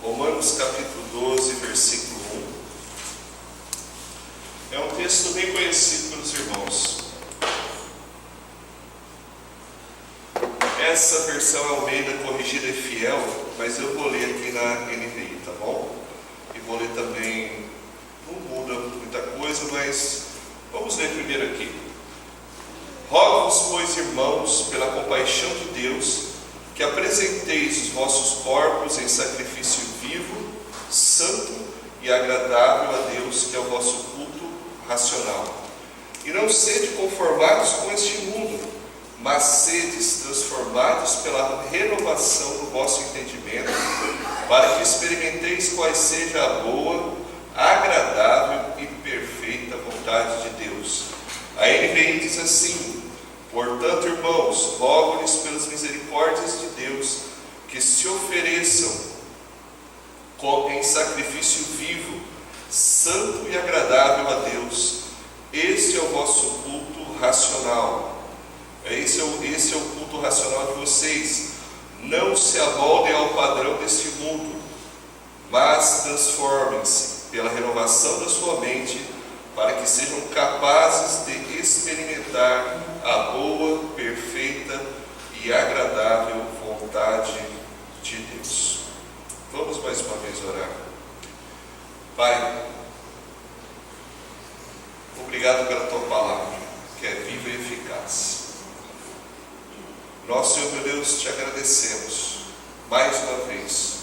Romanos capítulo 12, versículo 1. É um texto bem conhecido pelos irmãos. Essa versão Almeida corrigida é fiel, mas eu vou ler aqui na NVI, tá bom? E vou ler também, não muda muita coisa, mas vamos ler primeiro aqui. Rogo-vos, pois, irmãos, pela compaixão de Deus, que apresenteis os vossos corpos em sacrifício vivo, santo e agradável a Deus, que é o vosso culto racional. E não sede conformados com este mundo, mas sedes transformados pela renovação do vosso entendimento, para que experimenteis qual seja a boa, agradável e perfeita vontade de Deus. A NVI diz assim: portanto, irmãos, rogo-lhes pelas misericórdias de Deus, que se ofereçam em sacrifício vivo, santo e agradável a Deus. Este é o vosso culto racional. Esse é o culto racional de vocês. Não se amoldem ao padrão deste mundo, mas transformem-se pela renovação da sua mente, para que sejam capazes de experimentar a boa, perfeita e agradável vontade de Deus. Vamos mais uma vez orar. Pai, obrigado pela Tua palavra, que é viva e eficaz. Nós, Senhor meu Deus, te agradecemos mais uma vez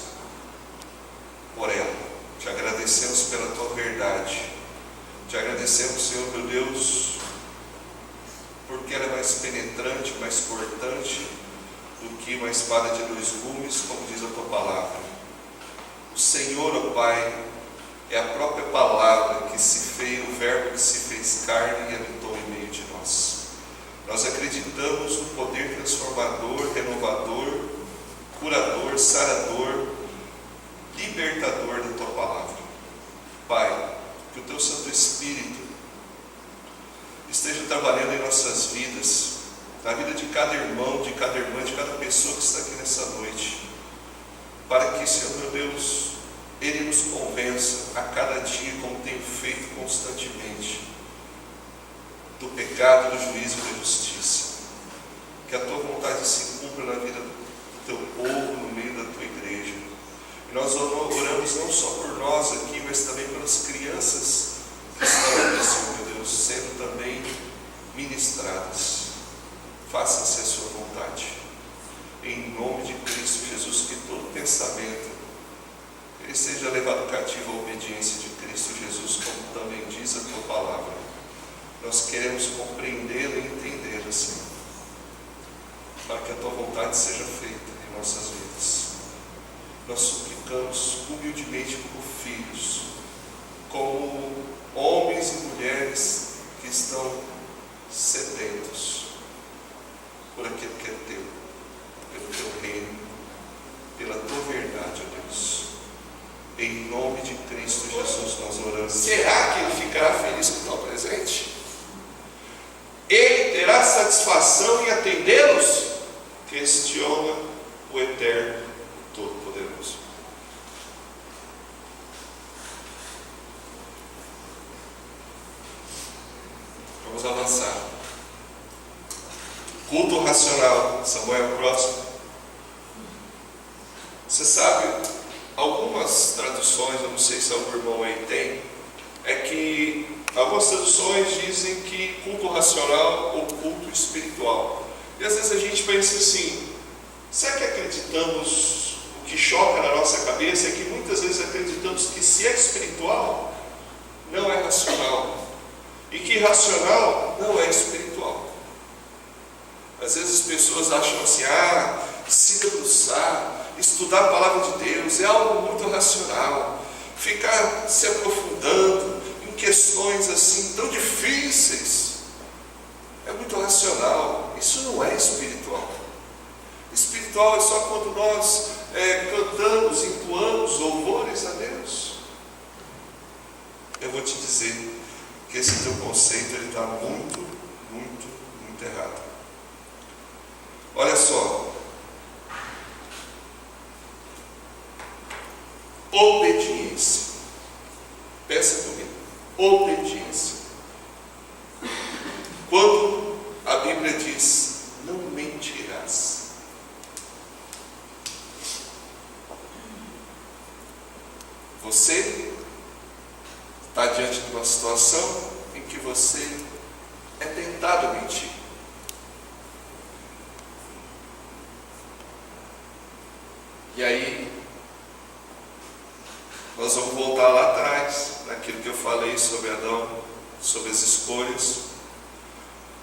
por ela. Te agradecemos pela Tua verdade. Te agradecemos, Senhor meu Deus, porque ela é mais penetrante, mais cortante do que uma espada de dois gumes, como diz a Tua palavra. O Senhor, ó Pai, é a própria palavra que se fez, o verbo que se fez carne e habitou em meio de nós. Nós acreditamos no poder transformador, renovador, curador, sarador, libertador da Tua palavra. Pai, que o Teu Santo Espírito esteja trabalhando em nossas vidas, na vida de cada irmão, de cada irmã, de cada pessoa que está aqui nessa noite, para que, Senhor meu Deus, Ele nos convença a cada dia, como tem feito constantemente, do pecado, do juízo e da justiça. Que a Tua vontade se cumpra na vida do Teu povo, no meio da Tua igreja. E nós oramos não só por nós aqui, mas também pelas crianças que estão aqui, Senhor meu Deus, sendo também ministradas. Faça-se a Sua vontade. Em nome de Cristo Jesus, que todo pensamento ele seja levado cativo à obediência de Cristo Jesus, como também diz a Tua palavra. Nós queremos compreendê-la e entendê-la, Senhor, para que a Tua vontade seja feita em nossas vidas. Nós suplicamos humildemente como filhos, como homens e mulheres que estão sedentos por aquilo que é Teu, pelo Teu reino, pela Tua verdade, ó Deus. Em nome de Cristo Jesus nós oramos. Será que Ele ficará feliz com o tal presente? Ele terá satisfação em atendê-los? Questiona o Eterno Todo-Poderoso. Vamos avançar. Culto racional. Samuel, próximo. Você sabe, algumas traduções, eu não sei se algum irmão aí tem, é que algumas traduções dizem que culto racional ou culto espiritual. E às vezes a gente pensa assim, será que acreditamos, o que choca na nossa cabeça é que muitas vezes acreditamos que se é espiritual, não é racional. E que racional não é espiritual. Às vezes as pessoas acham assim, se debruçar, estudar a palavra de Deus é algo muito racional. Ficar se aprofundando em questões assim tão difíceis é muito racional. Isso não é espiritual. Espiritual é só quando nós cantamos, entoamos louvores a Deus. Eu vou te dizer que esse teu conceito está muito, muito, muito errado. Olha só, obediência. Pensa comigo, obediência. Quando a Bíblia diz, não mentirás. Você está diante de uma situação em que você é tentado a mentir. E aí, nós vamos voltar lá atrás, naquilo que eu falei sobre Adão, sobre as escolhas.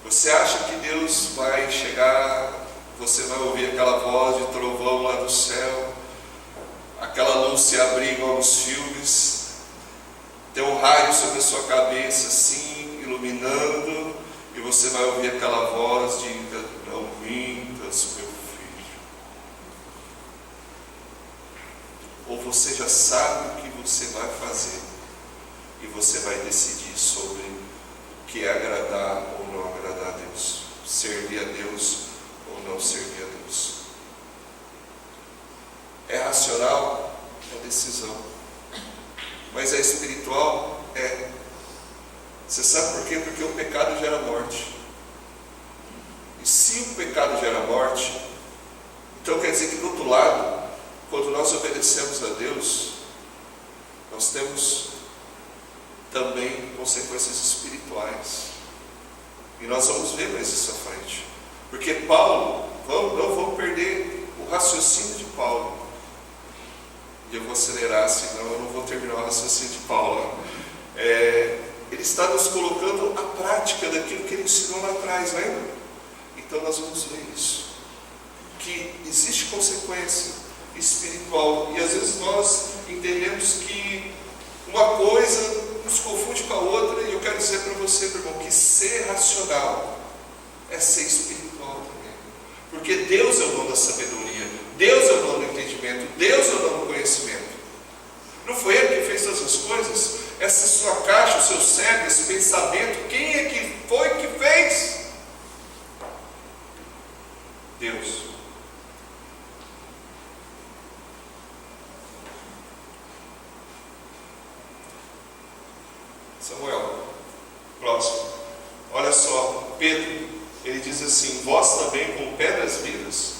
Você acha que Deus vai chegar, você vai ouvir aquela voz de trovão lá do céu, aquela luz se abrir igual nos filmes, ter um raio sobre a sua cabeça assim, iluminando, e você vai ouvir aquela voz de não mintas, meu filho. Ou você já sabe o que você vai fazer, e você vai decidir sobre o que é agradar ou não agradar a Deus, servir a Deus ou não servir a Deus. É racional? É decisão. Mas é espiritual? É. Você sabe por quê? Porque o pecado gera morte. E se o pecado gera morte, então quer dizer que do outro lado, quando nós obedecemos a Deus, nós temos também consequências espirituais. E nós vamos ver mais isso à frente. Porque Paulo, não vamos perder o raciocínio de Paulo. E eu vou acelerar, senão eu não vou terminar o raciocínio de Paulo. Ele está nos colocando a prática daquilo que ele ensinou lá atrás, lembra? Então nós vamos ver isso. Que existe consequência espiritual. E às vezes nós entendemos que uma coisa nos confunde com a outra. E eu quero dizer para você, meu irmão, que ser racional é ser espiritual também. Porque Deus é o dono da sabedoria, Deus é o dono do entendimento, Deus é o dono do conhecimento. Não foi Ele que fez todas as coisas? Essa sua caixa, o seu cérebro, esse pensamento, quem é que foi que fez? Deus. Samuel, próximo. Olha só, Pedro, ele diz assim: vós também, como pedras vivas,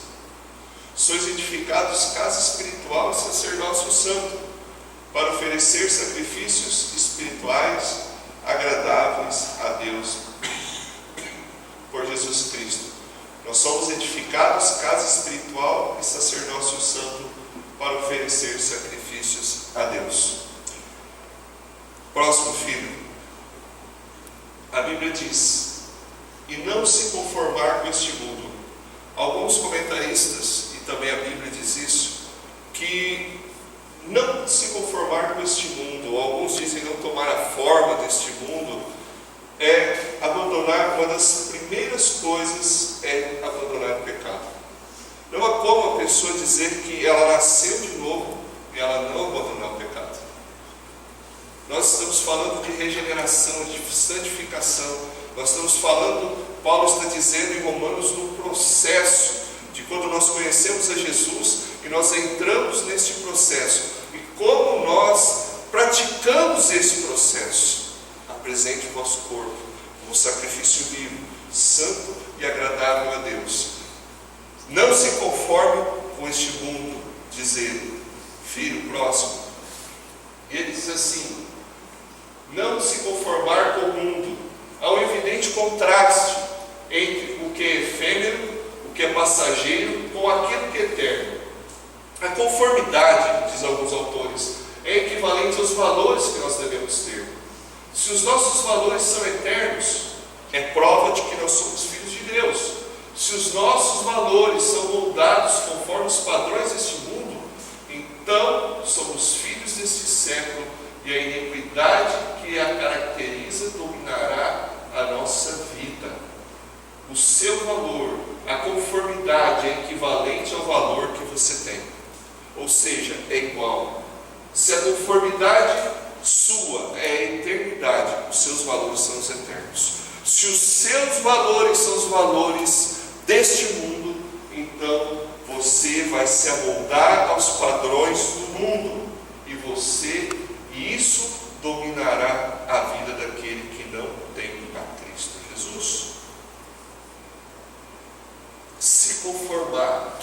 sois edificados casa espiritual e sacerdócio santo, para oferecer sacrifícios espirituais agradáveis a Deus por Jesus Cristo. Nós somos edificados casa espiritual e sacerdócio santo para oferecer sacrifícios a Deus. Próximo, filho. A Bíblia diz: e não se conformar com este mundo. Alguns comentaristas, e também a Bíblia diz isso, que não se conformar com este mundo, ou alguns dizem não tomar a forma deste mundo, é abandonar, uma das primeiras coisas é abandonar o pecado. Não há como a pessoa dizer que ela nasceu de novo e ela não abandonar o pecado. Nós estamos falando de regeneração, de santificação. Nós estamos falando, Paulo está dizendo em Romanos, no processo de quando nós conhecemos a Jesus e nós entramos neste processo. E como nós praticamos esse processo. Apresente o vosso corpo como sacrifício vivo, santo e agradável a Deus. Não se conforme com este mundo, diz ele. Filho, próximo. Ele diz assim: não se conformar com o mundo. Há um evidente contraste entre o que é efêmero, o que é passageiro, com aquilo que é eterno. A conformidade, diz alguns autores, é equivalente aos valores que nós devemos ter. Se os nossos valores são eternos, é prova de que nós somos filhos de Deus. Se os nossos valores são moldados conforme os padrões deste mundo, então somos filhos deste século, e a iniquidade que a caracteriza dominará a nossa vida. O seu valor, a conformidade é equivalente ao valor que você tem. Ou seja, é igual. Se a conformidade sua é a eternidade, os seus valores são os eternos. Se os seus valores são os valores deste mundo, então você vai se amoldar aos padrões do mundo. E você, e isso dominará a vida daquele que não tem a Cristo Jesus. Se conformar.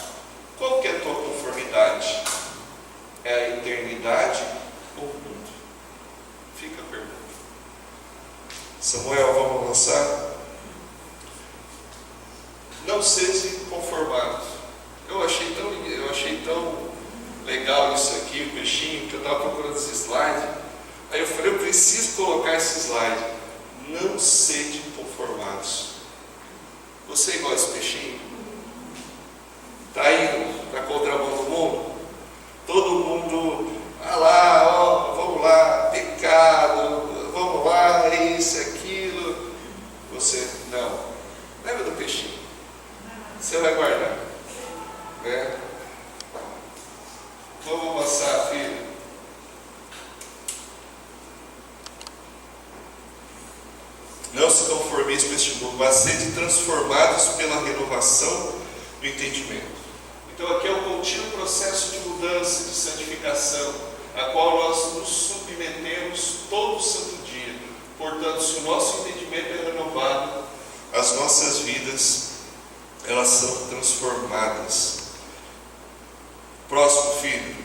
Qual que é a tua conformidade? É a eternidade ou o mundo? Fica a pergunta. Samuel, vamos avançar? Não seja conformado. Eu achei tão legal isso aqui, o peixinho, que eu estava procurando esse slide. Aí eu falei, eu preciso colocar esse slide. Não sede conformados. Você é igual a esse peixinho? Está indo na contramão do mundo? Todo mundo, vamos lá, pecado, vamos lá, isso, aquilo. Você, não. Lembra do peixinho? Você vai guardar. Né? Vamos avançar, filho. Não se conformeis com este mundo, mas sede transformados pela renovação do entendimento. Então aqui é um contínuo processo de mudança, de santificação, a qual nós nos submetemos todo santo dia. Portanto, se o nosso entendimento é renovado, as nossas vidas, elas são transformadas. Próximo, filho.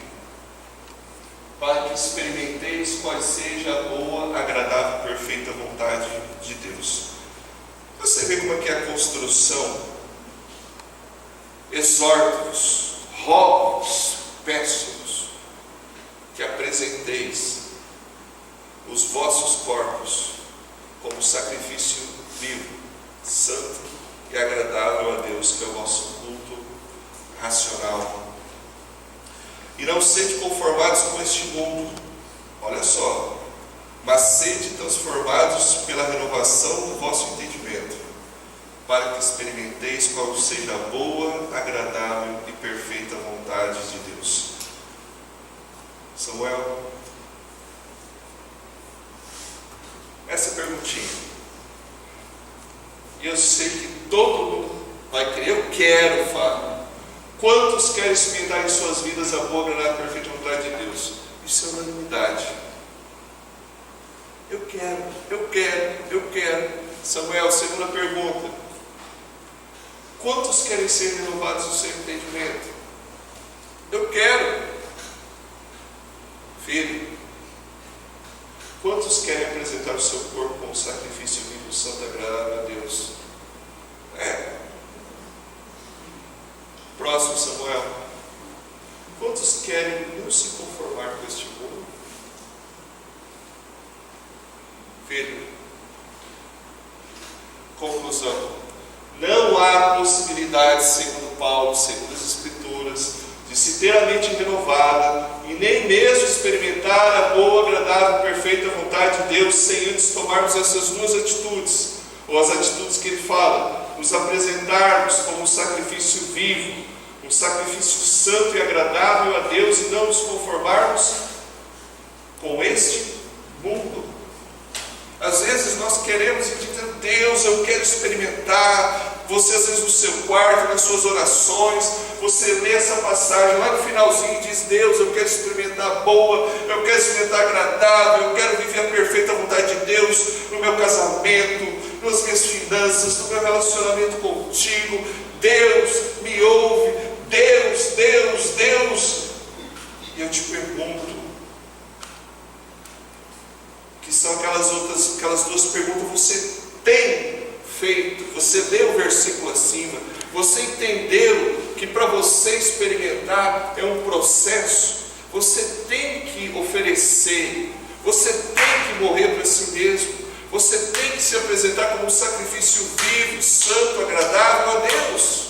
Para que experimenteis qual seja a boa, agradável e perfeita vontade de Deus. Você vê como é que é a construção. Exorto-vos, rogo-vos, peço-vos, que apresenteis os vossos corpos como sacrifício vivo, santo e agradável a Deus, que é o nosso culto racional. E não sede conformados com este mundo, olha só, mas sede transformados pela renovação do vosso entendimento, para que experimenteis qual seja a boa, agradável e perfeita vontade de Deus. Samuel, essa perguntinha, e eu sei que todo mundo vai querer, eu quero, Fábio. Quantos querem experimentar em suas vidas a boa, agradável e perfeita vontade de Deus? Isso é unanimidade. Eu quero. Samuel, segunda pergunta. Quantos querem ser renovados no seu entendimento? Eu quero. Filho, quantos querem apresentar o seu corpo como sacrifício vivo, santo e agradável a Deus? Próximo, Samuel. Quantos querem não se conformar com este mundo? Filho, conclusão. Não há possibilidade, segundo Paulo, segundo as Escrituras, de se ter a mente renovada e nem mesmo experimentar a boa, agradável e perfeita vontade de Deus sem antes tomarmos essas duas atitudes, ou as atitudes que ele fala, nos apresentarmos como um sacrifício vivo, um sacrifício santo e agradável a Deus, e não nos conformarmos com este mundo. Às vezes nós queremos e dizemos, Deus, eu quero experimentar. Você às vezes no seu quarto, nas suas orações, você lê essa passagem lá no finalzinho e diz, Deus, eu quero experimentar boa, eu quero experimentar agradável, eu quero viver a perfeita vontade de Deus no meu casamento, nas minhas finanças, no meu relacionamento contigo. Deus, me ouve. Deus. E eu te pergunto, que são aquelas duas perguntas, você tem feito? Você leu o versículo acima, você entendeu que para você experimentar é um processo, você tem que oferecer, você tem que morrer para si mesmo, você tem que se apresentar como um sacrifício vivo, santo, agradável a Deus.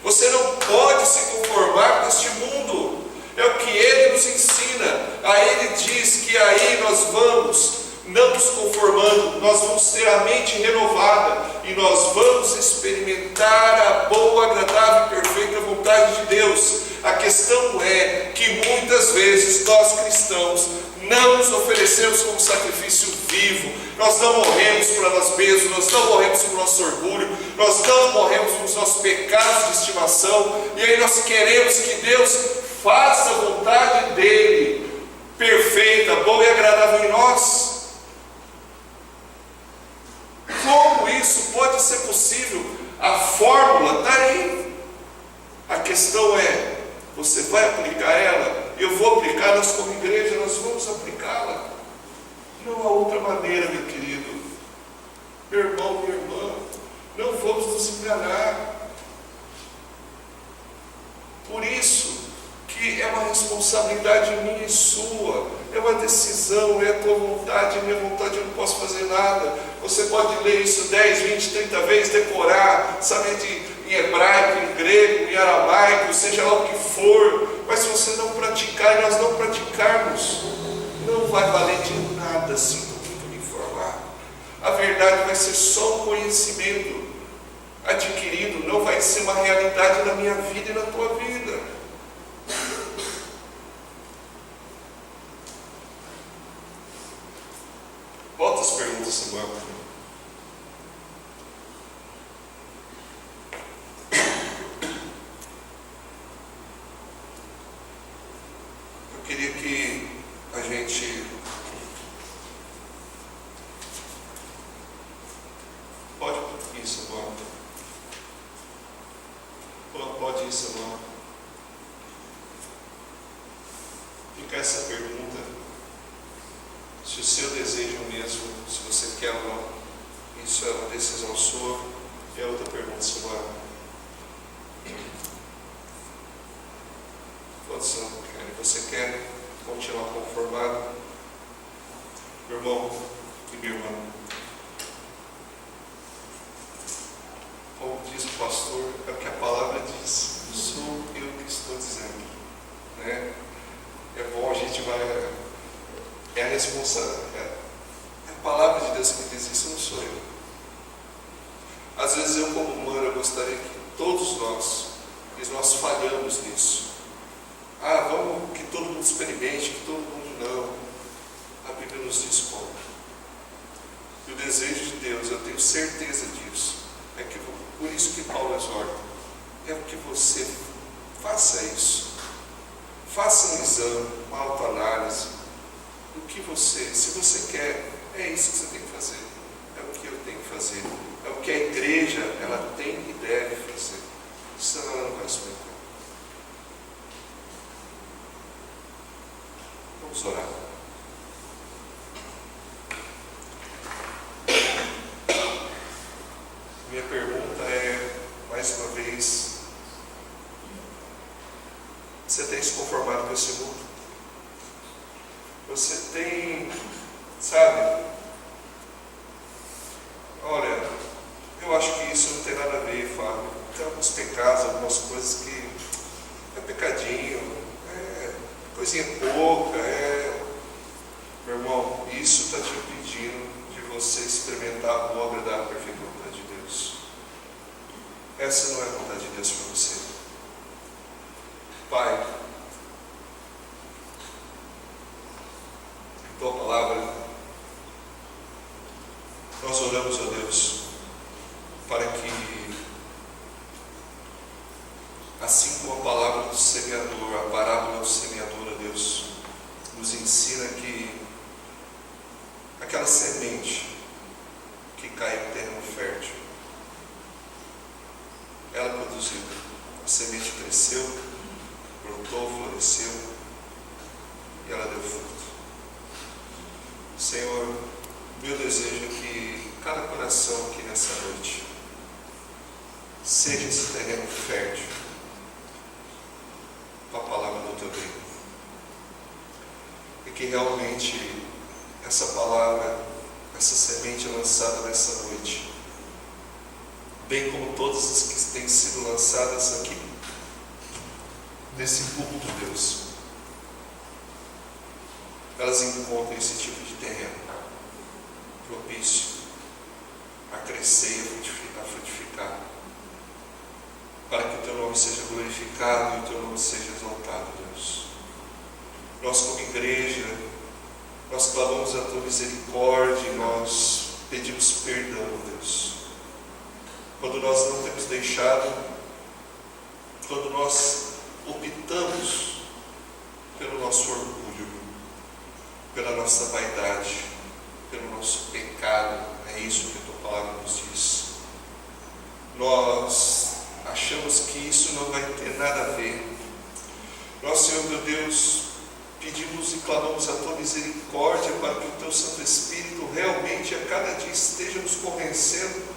Você não pode se conformar com este mundo. É o que ele nos ensina. Aí ele diz que aí nós vamos, não nos conformando, nós vamos ter a mente renovada e nós vamos experimentar a boa, agradável e perfeita vontade de Deus. A questão é que muitas vezes nós cristãos não nos oferecemos como sacrifício vivo, nós não morremos para nós mesmos, nós não morremos para o nosso orgulho, nós não morremos para os nossos pecados de estimação, e aí nós queremos que Deus faça a vontade dEle perfeita, boa e agradável em nós. Como isso pode ser possível? A fórmula está aí. A questão é, você vai aplicar ela? Eu vou aplicar, nós como igreja, nós vamos aplicá-la. Não há outra maneira, meu querido. Meu irmão, minha irmã, não vamos nos enganar. Por isso que é uma responsabilidade minha e sua, é uma decisão, é a tua vontade, a minha vontade, eu não posso fazer nada. Você pode ler isso 10, 20, 30 vezes, decorar, saber em hebraico, em grego, em aramaico, seja lá o que for, mas se você não praticar e nós não praticarmos, não vai valer de nada, sinto muito me informar. A verdade vai ser só um conhecimento adquirido, não vai ser uma realidade na minha vida e na tua vida. Volta as perguntas, Samuel. Eu queria que a gente pode ir, Samuel. Pode ir, Samuel. Fica essa pergunta. Se o seu desejo mesmo, se você quer ou não, isso é uma decisão sua. E a outra pergunta, Samuel. Você quer continuar conformado? Meu irmão e minha irmã, como diz o pastor, é o que a palavra diz. Sou eu que estou dizendo, né? É bom a gente vai... É a responsabilidade. É a palavra de Deus que diz isso, não sou eu. Às vezes eu, como humano, eu gostaria que todos nós falhamos nisso. Vamos que todo mundo experimente, que todo mundo não. A Bíblia nos diz como. E o desejo de Deus, eu tenho certeza disso, é que, por isso que Paulo exorta, é que você faça isso. Faça um exame, uma autoanálise. O que se você quer, é isso que você tem que fazer. É o que eu tenho que fazer. É o que a igreja, ela tem e deve fazer. Senão ela não vai subir. Vamos orar. Minha pergunta é, mais uma vez, você tem se conformado com esse mundo? Você tem, sabe, olha, eu acho que isso não tem nada a ver, Fábio. Tem alguns pecados, algumas coisas que é pecadinho, é coisinha pouca, meu irmão, isso está te impedindo de você experimentar a boa, agradável, perfeita vontade de Deus. Essa não é a vontade de Deus para você. Pai, tua palavra, nós oramos a Deus para que, assim como a palavra do semeador, a parábola do semeador, a Deus nos ensina que aquela semente que cai em terreno fértil, ela produziu, a semente cresceu, brotou, floresceu e ela deu fruto. Senhor, meu desejo é que cada coração aqui nessa noite seja esse terreno fértil com a palavra do teu reino. E que realmente essa palavra, essa semente lançada nessa noite, bem como todas as que têm sido lançadas aqui, nesse culto, Deus, elas encontram esse tipo de terreno propício a crescer e a frutificar, para que o teu nome seja glorificado e o teu nome seja exaltado, Deus. Nós, como igreja, nós clamamos a tua misericórdia e nós pedimos perdão, Deus, quando nós não temos deixado, quando nós optamos pelo nosso orgulho, nossa vaidade, pelo nosso pecado. É isso que a tua palavra nos diz. Nós achamos que isso não vai ter nada a ver. Nós, Senhor meu Deus, pedimos e clamamos a tua misericórdia para que o teu Santo Espírito realmente a cada dia esteja nos convencendo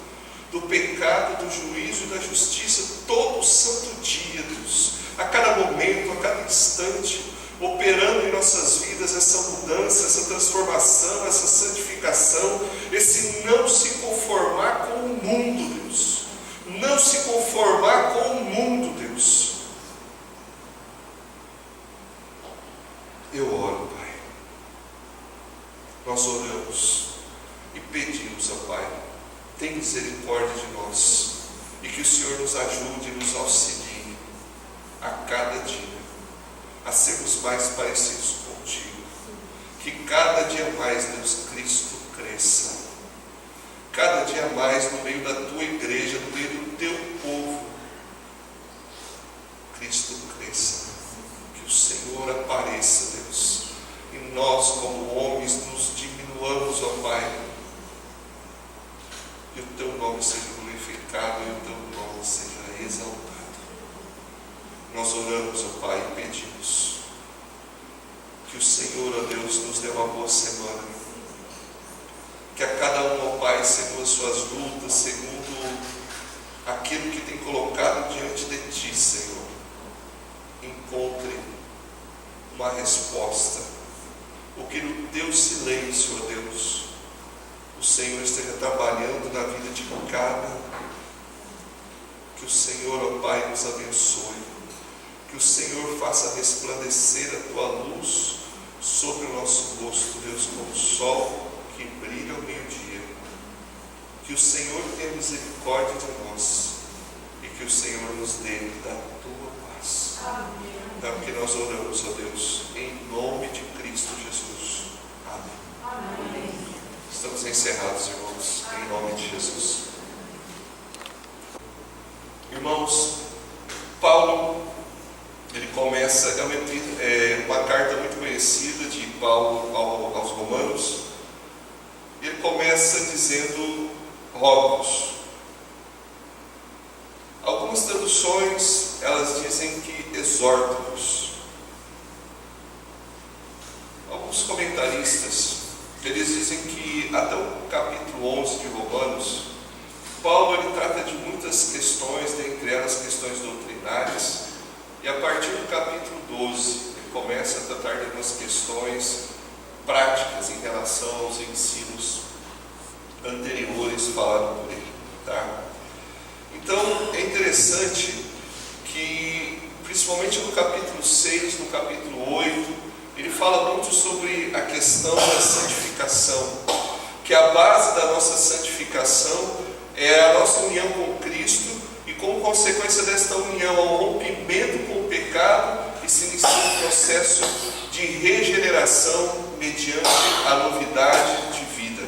do pecado, do juízo e da justiça todo santo dia, Deus, a cada momento, a cada instante, operando em nossas vidas essa mudança, essa transformação, essa santificação, esse não se conformar com o mundo, Deus, não se conformar com o mundo, Deus. Eu oro, Pai, nós oramos e pedimos, ó Pai, tem misericórdia de nós e que o Senhor nos ajude e nos auxilie a cada dia a sermos mais parecidos contigo, que cada dia mais, Deus, Cristo cresça, cada dia mais no meio da tua igreja, no meio do teu povo, Cristo cresça, que o Senhor apareça, Deus, e nós como homens nos diminuamos, ó Pai, e o teu nome seja glorificado e o teu nome seja exaltado. Nós oramos, ó Pai, e pedimos que o Senhor, ó Deus, nos dê uma boa semana, que a cada um, ó Pai, segundo as suas lutas, segundo aquilo que tem colocado diante de Ti, Senhor, encontre uma resposta, o que no Teu silêncio, ó Deus, o Senhor esteja trabalhando na vida de cada. Que o Senhor, ó Pai, nos abençoe. Que o Senhor faça resplandecer a Tua luz sobre o nosso rosto, Deus, como o sol que brilha ao meio-dia. Que o Senhor tenha misericórdia de nós e que o Senhor nos dê da Tua paz. Amém. É o que nós oramos, ó Deus, em nome de Cristo Jesus. Amém. Amém. Estamos encerrados, irmãos, em nome de Jesus. Irmãos, Paulo, ele começa, é uma carta muito conhecida de Paulo aos Romanos. Ele começa dizendo rogo-vos. Algumas traduções, elas dizem que exorto-vos. Alguns comentaristas, eles dizem que até o capítulo 11 de Romanos, Paulo ele trata de muitas questões, dentre elas questões doutrinárias, e a partir do capítulo 12, ele começa a tratar de algumas questões práticas em relação aos ensinos anteriores falados por ele. Tá? Então, é interessante que, principalmente no capítulo 6, no capítulo 8, ele fala muito sobre a questão da santificação, que a base da nossa santificação é a nossa união com Cristo e, como consequência desta união, ao rompimento com o pecado, e se inicia um processo de regeneração mediante a novidade de vida.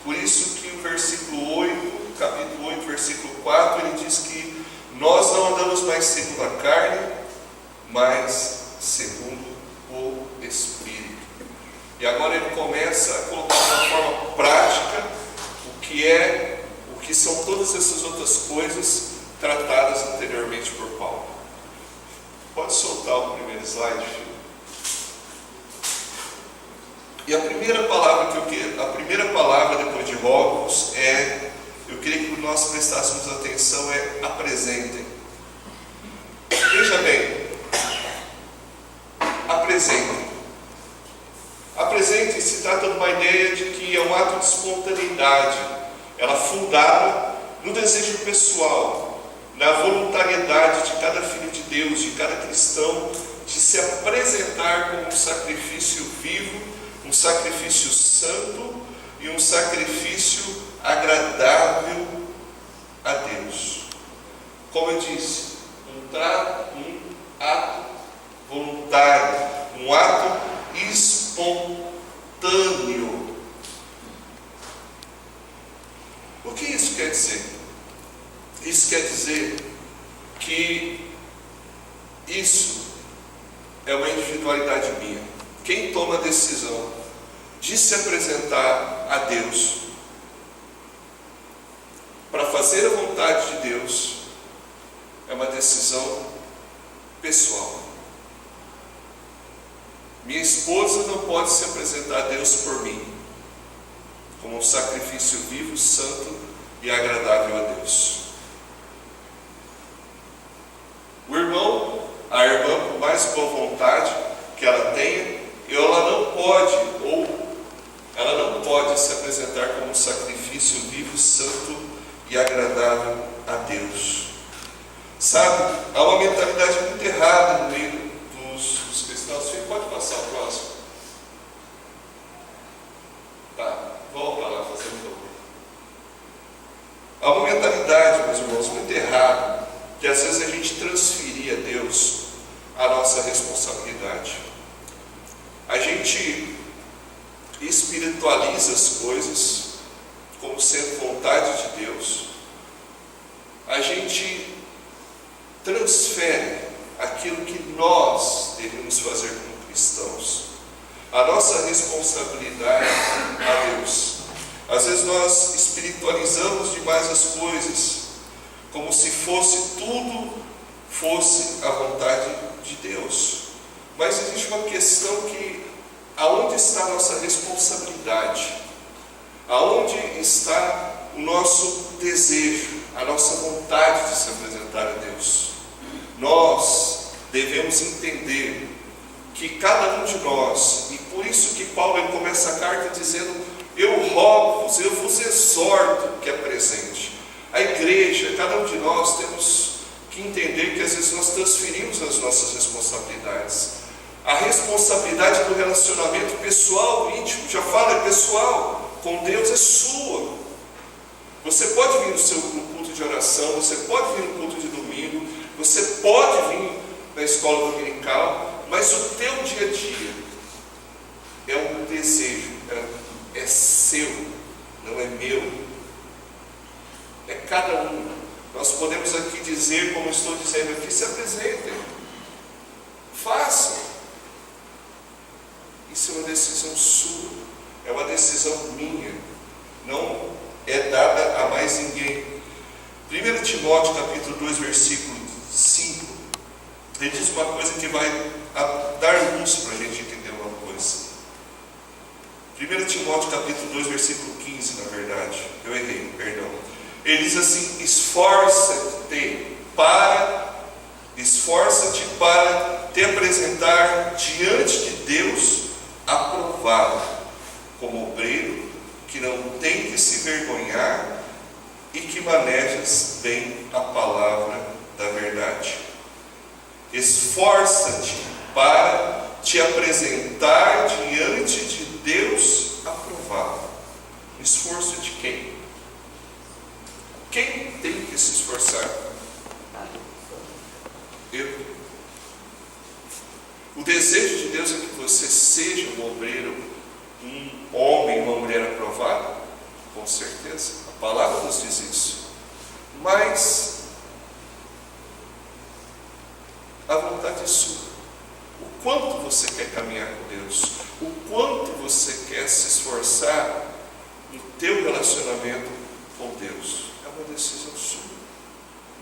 Por isso que o versículo 8, capítulo 8, versículo 4, ele diz que nós não andamos mais segundo a carne, mas segundo o Espírito. E agora ele começa a colocar de uma forma prática o que são todas essas outras coisas tratadas anteriormente por Paulo. Pode soltar o primeiro slide, filho. E a primeira palavra depois de rogos eu queria que nós prestássemos atenção, apresentem. Veja bem, apresentem. Apresentem se trata de uma ideia de que é um ato de espontaneidade, ela fundada no desejo pessoal, na voluntariedade de cada filho de Deus, de cada cristão, de se apresentar como um sacrifício vivo, um sacrifício santo e um sacrifício agradável a Deus. Como eu disse, um ato voluntário, um ato espontâneo. O que isso quer dizer? Isso quer dizer que isso é uma individualidade minha. Quem toma a decisão de se apresentar a Deus, para fazer a vontade de Deus, é uma decisão pessoal. Minha esposa não pode se apresentar a Deus por mim, como um sacrifício vivo, santo e agradável a Deus. O irmão, a irmã, por mais boa vontade que ela tenha, ela não pode se apresentar como um sacrifício vivo, santo e agradável a Deus. Sabe, há uma mentalidade muito errada no meio dos cristãos. Filho, pode passar o próximo. Tá, volta lá, fazer um favor. Há uma mentalidade, meus irmãos, muito errada, que às vezes a gente transferia a Deus a nossa responsabilidade. A gente espiritualiza as coisas como sendo vontade de Deus. A gente transfere aquilo que nós devemos fazer como cristãos, a nossa responsabilidade a Deus. Às vezes nós espiritualizamos demais as coisas, como se tudo fosse a vontade de Deus. Mas existe uma questão que, aonde está a nossa responsabilidade? Aonde está o nosso desejo, a nossa vontade de se apresentar a Deus? Nós devemos entender que cada um de nós, e por isso que Paulo ele começa a carta dizendo: eu rogo-vos, eu vos exorto, que é presente. A igreja, cada um de nós temos que entender que às vezes nós transferimos as nossas responsabilidades. A responsabilidade do relacionamento pessoal, íntimo, já fala, é pessoal, com Deus é sua. Você pode vir no culto de oração, você pode vir no culto de domingo, você pode vir na escola dominical, mas o teu dia a dia é um desejo, é seu, não é meu, é cada um. Nós podemos aqui dizer, como estou dizendo aqui, se apresentem, façam. Isso é uma decisão sua, é uma decisão minha, não é dada a mais ninguém. 1 Timóteo capítulo 2, versículo 5, ele diz uma coisa que vai dar luz para a gente entender uma coisa. 1 Timóteo capítulo 2, versículo 15, na verdade, eu errei, perdão. Ele diz assim: esforça-te para te apresentar diante de Deus aprovado, como obreiro que não tem que se vergonhar e que manejas bem a palavra da verdade. Esforça-te para te apresentar diante de Deus aprovado. Esforço de quem? Quem tem que se esforçar? Eu. O desejo de Deus é que você seja um obreiro, um homem, uma mulher aprovada, com certeza. A palavra nos diz isso. Mas a vontade é sua. O quanto você quer caminhar com Deus, o quanto você quer se esforçar no teu relacionamento com Deus, é uma decisão sua,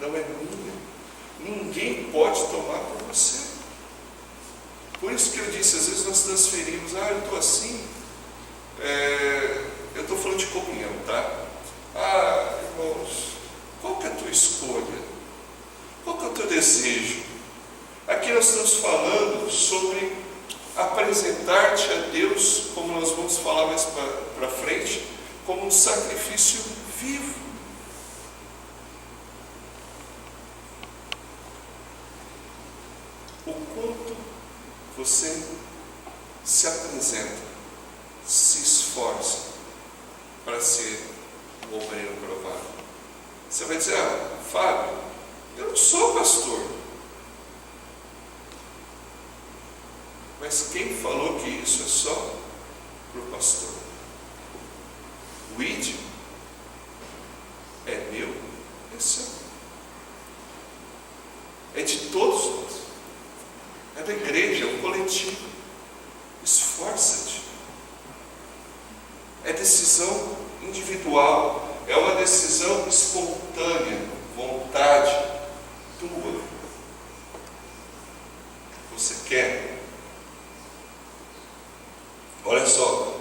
não é minha. Ninguém pode tomar por você. Por isso que eu disse, às vezes nós transferimos: eu estou assim, eu estou falando de comunhão, tá? Irmãos, qual que é a tua escolha? Qual que é o teu desejo? Aqui nós estamos falando sobre apresentar-te a Deus, como nós vamos falar mais para frente, como um sacrifício vivo. O quanto você se apresenta, se esforça para ser um obreiro aprovado. Você vai dizer: Fábio, eu não sou pastor. Mas quem falou que isso é só para o pastor? O ídolo é meu, é seu, é de todos nós, é da igreja, é um coletivo. Esforça-te, decisão individual, é uma decisão espontânea, vontade tua. Você quer? Olha só.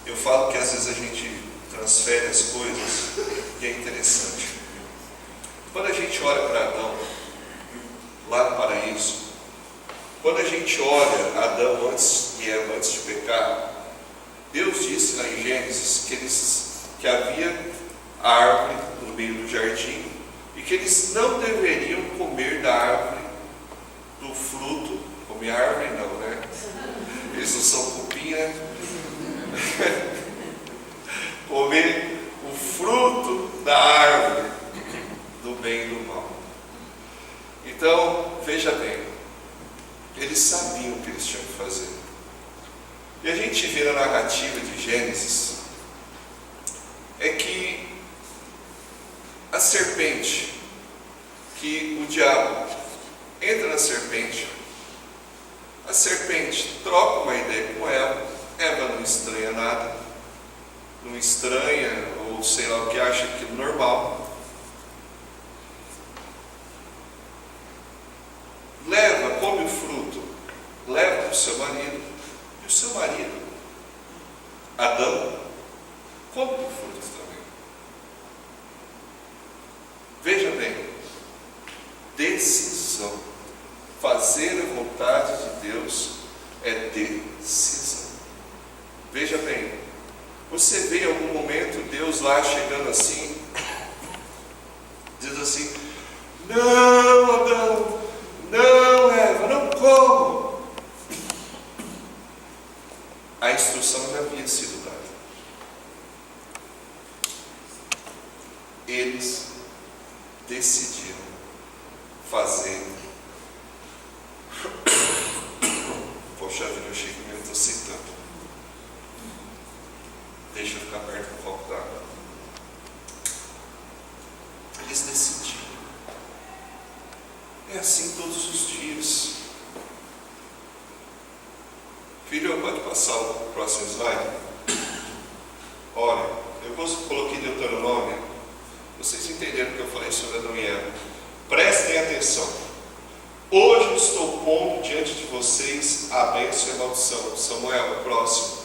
Eu falo que às vezes a gente transfere as coisas e é interessante. Quando a gente olha para Adão, lá no paraíso, quando a gente olha Adão e Eva antes de pecar, Deus disse lá em Gênesis que havia a árvore no meio do jardim e que eles não deveriam comer da árvore, do fruto. Comer árvore não, né? Eles não são cupim, né? Comer o fruto da árvore do bem e do mal. Então, veja bem, eles sabiam o que eles tinham que fazer. E a gente vê na narrativa de Gênesis é que a serpente, que o diabo entra na serpente, a serpente troca uma ideia com Eva, Eva não estranha nada, não estranha, ou sei lá o que, acha aquilo normal. Leva, come o fruto, leva para o seu marido, e o seu marido, Adão, come o fruto também. Veja bem, decisão, fazer a vontade de Deus é decisão. Veja bem, você vê em algum momento Deus lá chegando assim, diz assim: não, Adão, não, Eva, não como. A instrução já havia sido dada. Eles decidiram fazer. Poxa vida, eu achei que eu estou citando. Deixa eu ficar perto do copo d'água. Eles decidiram. É assim todos os dias. Filho, pode passar o próximo slide? Olha, eu coloquei Deuteronômio. Vocês entenderam o que eu falei sobre Adão e Eva. Prestem atenção. Hoje estou pondo diante de vocês a bênção e a maldição. Samuel, próximo.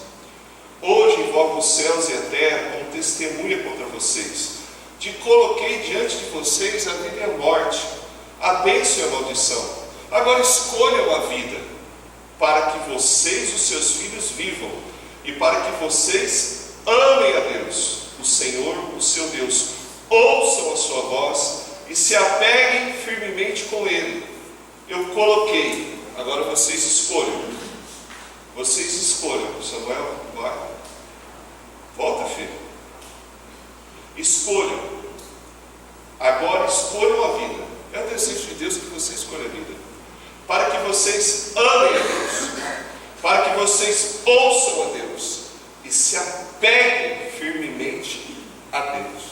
Hoje invoco os céus e a terra como testemunha contra vocês. Te coloquei diante de vocês a vida e a morte, a bênção e a maldição. Agora escolham a vida, para que vocês e os seus filhos vivam, e para que vocês amem a Deus, o Senhor, o seu Deus. Ouçam a sua voz e se apeguem firmemente com Ele. Eu coloquei, agora vocês escolham. Vocês escolham. Samuel, vai. Volta, filho. Escolham. Agora escolham a vida. É o desejo de Deus que você escolha a vida. Para que vocês amem a Deus. Para que vocês ouçam a Deus. E se apeguem firmemente a Deus.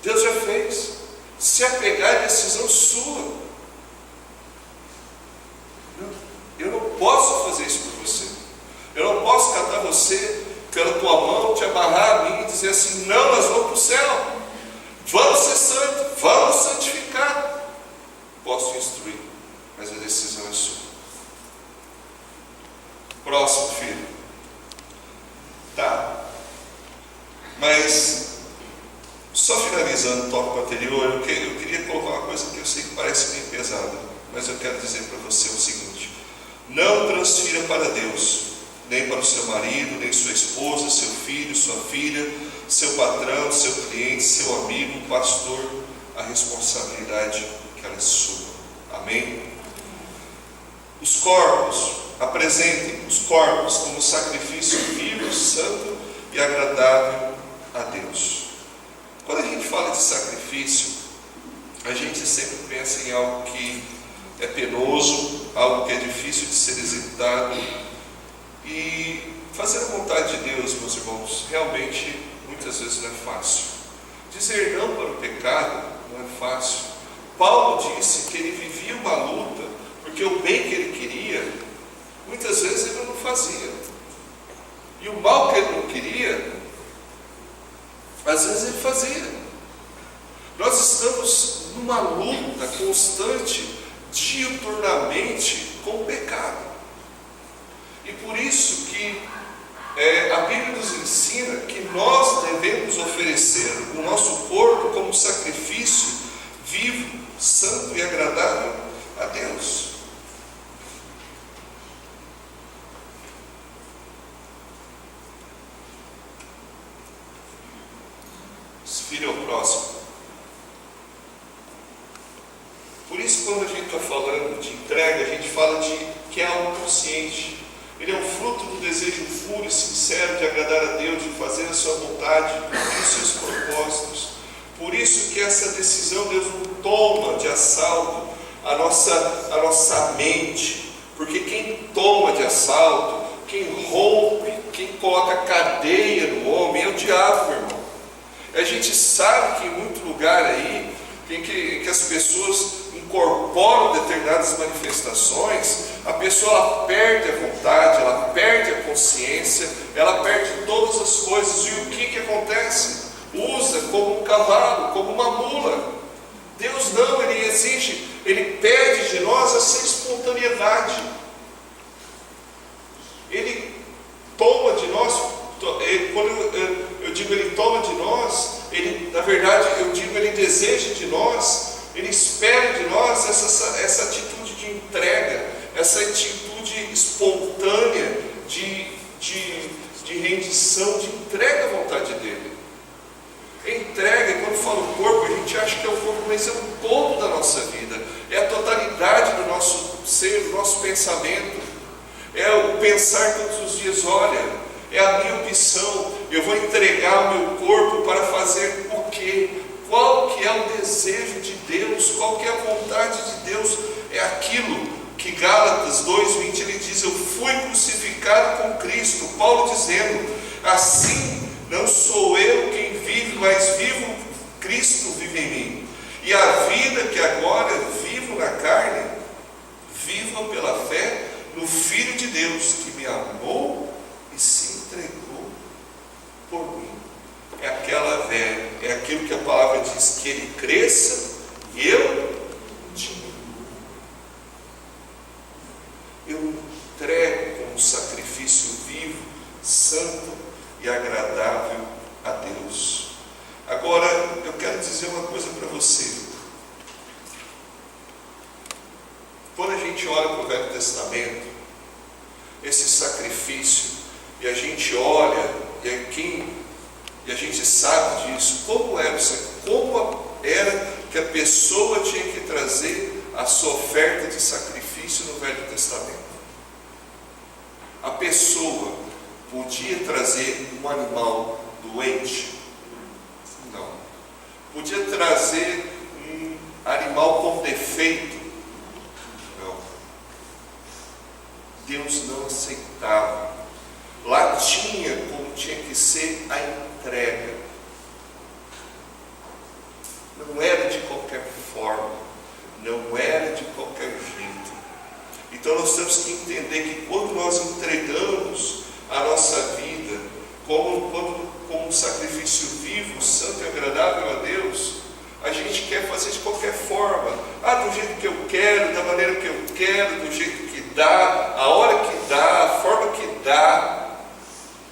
Deus já fez. Se apegar é decisão sua. Eu não posso fazer isso por você. Eu não posso catar você pela tua mão, te amarrar a mim e dizer assim: não, nós vamos para o céu. Vamos ser santos, vamos santificar. Posso instruir, mas a decisão é sua. Próximo, filho. Tá. Mas, só finalizando o tópico anterior, eu queria colocar uma coisa que eu sei que parece bem pesada, mas eu quero dizer para você o seguinte: não transfira para Deus, nem para o seu marido, nem sua esposa, seu filho, sua filha, seu patrão, seu cliente, seu amigo, pastor, a responsabilidade que ela é sua. Amém? Os corpos, apresentem os corpos como sacrifício vivo, santo e agradável a Deus. Quando a gente fala de sacrifício, a gente sempre pensa em algo que é penoso, algo que é difícil de ser executado. E fazer a vontade de Deus, meus irmãos, realmente muitas vezes não é fácil. Dizer não para o pecado não é fácil. Paulo disse que ele vivia uma luta, porque o bem que ele queria, muitas vezes ele não fazia. E o mal que ele não queria, às vezes ele fazia. Nós estamos numa luta constante, diuturnamente, com o pecado. E por isso que a Bíblia nos ensina que nós devemos oferecer o nosso corpo como sacrifício vivo, santo e agradável a Deus. Filho é o próximo. Por isso, quando a gente está falando de entrega, a gente fala de que é algo consciente. Ele é um fruto do desejo puro e sincero de agradar a Deus, de fazer a sua vontade e os seus propósitos. Por isso que essa decisão Deus não toma de assalto a nossa mente. Porque quem toma de assalto, quem rompe, quem coloca cadeia no homem é o diabo, meu irmão. A gente sabe que em muito lugar aí, que as pessoas incorporam determinadas manifestações, a pessoa ela perde a vontade, ela perde a consciência, ela perde todas as coisas. E o que acontece? Usa como um cavalo, como uma mula. Deus não, Ele exige, Ele pede de nós essa espontaneidade. Ele toma de nós, quando eu digo Ele toma de nós, Ele, na verdade, eu digo Ele deseja de nós, Ele espera de nós essa atitude de entrega, essa atitude espontânea de rendição, de entrega à vontade dEle. Entrega, quando fala o corpo, a gente acha que é o corpo, mas é o todo da nossa vida, é a totalidade do nosso ser, do nosso pensamento, é o pensar todos os dias, olha, é a minha opção, eu vou entregar o meu corpo para fazer o quê? Qual que é o desejo de Deus? Qual que é a vontade de Deus? É aquilo que Gálatas 2:20 ele diz: eu fui crucificado com Cristo. Paulo dizendo: assim não sou eu quem vive, mas vivo, Cristo vive em mim. E a vida que agora vivo na carne, vivo pela fé no Filho de Deus, que me amou e se entregou por mim. É aquela velha, é aquilo que a palavra diz, que ele cresça e eu diminuo. Eu entrego como sacrifício vivo, santo e agradável a Deus. Agora, eu quero dizer uma coisa para você. Quando a gente olha para o Velho Testamento, esse sacrifício, e a gente olha, e a gente sabe disso, como era que a pessoa tinha que trazer a sua oferta de sacrifício no Velho Testamento. A pessoa podia trazer um animal doente? Não. Podia trazer um animal com defeito? Não. Deus não aceitava. Lá tinha como tinha que ser a entrega. Não era de qualquer forma, não era de qualquer jeito. Então nós temos que entender que quando nós entregamos a nossa vida como um sacrifício vivo, santo e agradável a Deus, a gente quer fazer de qualquer forma. Do jeito que eu quero, da maneira que eu quero, do jeito que dá, a hora que dá, a forma que dá.